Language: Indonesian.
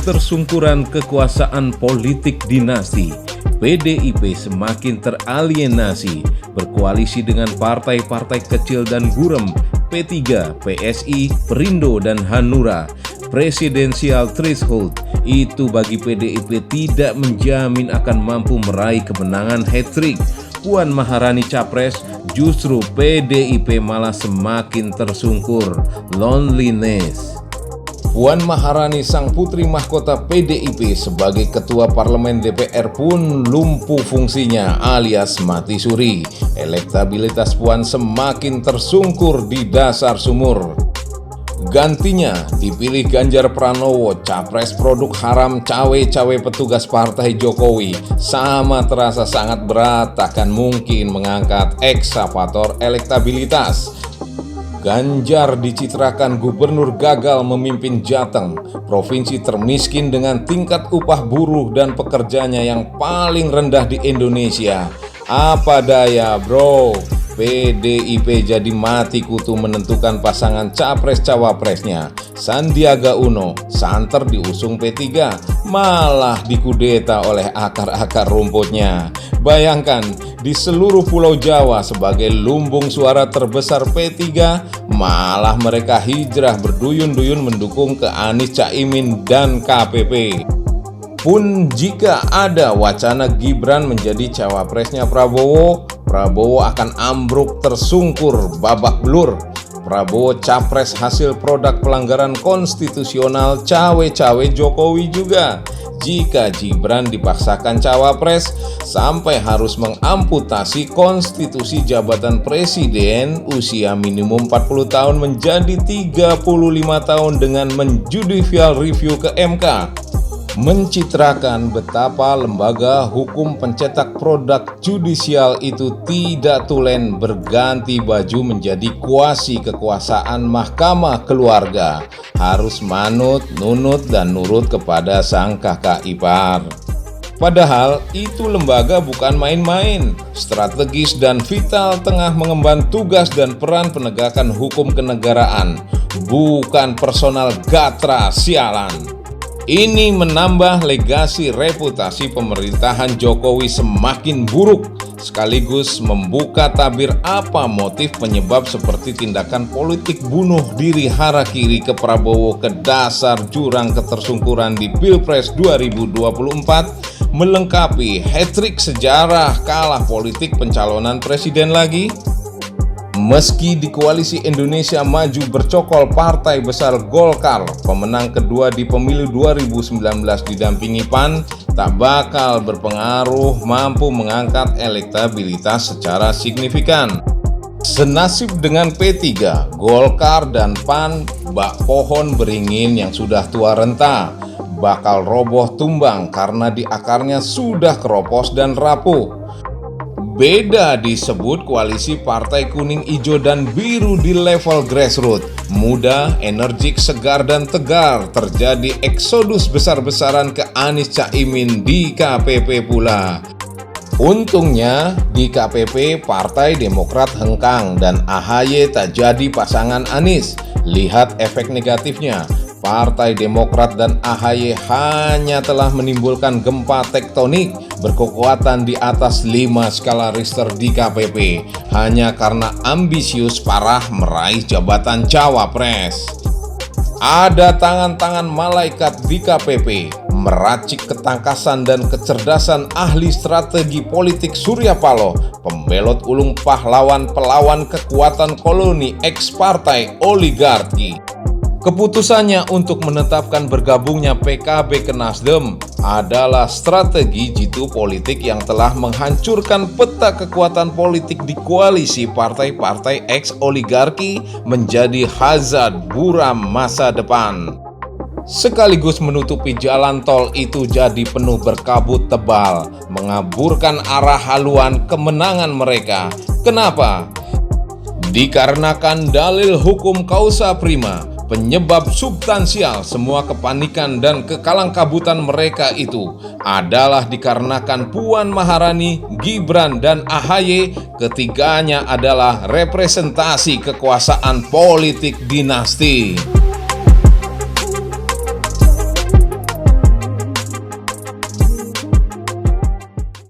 ketersungkuran kekuasaan politik dinasti. PDIP semakin teralienasi, berkoalisi dengan partai-partai kecil dan gurem, P3, PSI, Perindo, dan Hanura. Presidensial threshold itu bagi PDIP tidak menjamin akan mampu meraih kemenangan hat-trick. Puan Maharani capres, justru PDIP malah semakin tersungkur. Loneliness. Puan Maharani sang putri mahkota PDIP sebagai ketua parlemen DPR pun lumpuh fungsinya alias mati suri. Elektabilitas Puan semakin tersungkur di dasar sumur. Gantinya dipilih Ganjar Pranowo, capres produk haram cawe-cawe petugas partai Jokowi. Sama terasa sangat berat, takkan mungkin mengangkat ekskavator elektabilitas. Ganjar dicitrakan gubernur gagal memimpin Jateng, provinsi termiskin dengan tingkat upah buruh dan pekerjanya yang paling rendah di Indonesia. Apa daya bro, PDIP jadi mati kutu menentukan pasangan capres-cawapresnya. Sandiaga Uno santer diusung P3, malah dikudeta oleh akar-akar rumputnya. Bayangkan, di seluruh Pulau Jawa sebagai lumbung suara terbesar P3, malah mereka hijrah berduyun-duyun mendukung ke Anies Caimin dan KPP. Pun jika ada wacana Gibran menjadi cawapresnya Prabowo akan ambruk tersungkur babak belur. Prabowo capres hasil produk pelanggaran konstitusional cawe-cawe Jokowi juga. Jika Gibran dipaksakan cawapres sampai harus mengamputasi konstitusi jabatan presiden usia minimum 40 tahun menjadi 35 tahun dengan menjudicial review ke MK. Mencitrakan betapa lembaga hukum pencetak produk judisial itu tidak tulen berganti baju menjadi kuasi kekuasaan mahkamah keluarga, harus manut, nunut, dan nurut kepada sang kakak ipar. Padahal itu lembaga bukan main-main, strategis dan vital tengah mengemban tugas dan peran penegakan hukum kenegaraan, bukan personal gatra sialan. Ini menambah legasi reputasi pemerintahan Jokowi semakin buruk, sekaligus membuka tabir apa motif penyebab seperti tindakan politik bunuh diri harakiri ke Prabowo ke dasar jurang ketersungkuran di Pilpres 2024, melengkapi hat-trick sejarah kalah politik pencalonan presiden lagi. Meski di koalisi Indonesia Maju bercokol partai besar Golkar, pemenang kedua di pemilu 2019 didampingi PAN, tak bakal berpengaruh mampu mengangkat elektabilitas secara signifikan. Senasib dengan P3, Golkar dan PAN, bak pohon beringin yang sudah tua renta, bakal roboh tumbang karena di akarnya sudah keropos dan rapuh. Beda disebut koalisi partai kuning, hijau, dan biru di level grassroots. Muda, energik, segar, dan tegar. Terjadi eksodus besar-besaran ke Anies Caimin di KPP pula. Untungnya di KPP Partai Demokrat hengkang dan AHY tak jadi pasangan Anies. Lihat efek negatifnya. Partai Demokrat dan AHY hanya telah menimbulkan gempa tektonik berkekuatan di atas 5 skala Richter di KPP hanya karena ambisius parah meraih jabatan cawapres. Ada tangan-tangan malaikat di KPP meracik ketangkasan dan kecerdasan ahli strategi politik Surya Paloh, pembelot ulung pahlawan pelawan kekuatan koloni ex-partai oligarki. Keputusannya untuk menetapkan bergabungnya PKB ke Nasdem adalah strategi jitu politik yang telah menghancurkan peta kekuatan politik di koalisi partai-partai ex-oligarki menjadi hazard buram masa depan. Sekaligus menutupi jalan tol itu jadi penuh berkabut tebal, mengaburkan arah haluan kemenangan mereka. Kenapa? Dikarenakan dalil hukum causa prima, penyebab substansial semua kepanikan dan kekalangkabutan mereka itu adalah dikarenakan Puan Maharani, Gibran, dan AHY. Ketiganya adalah representasi kekuasaan politik dinasti.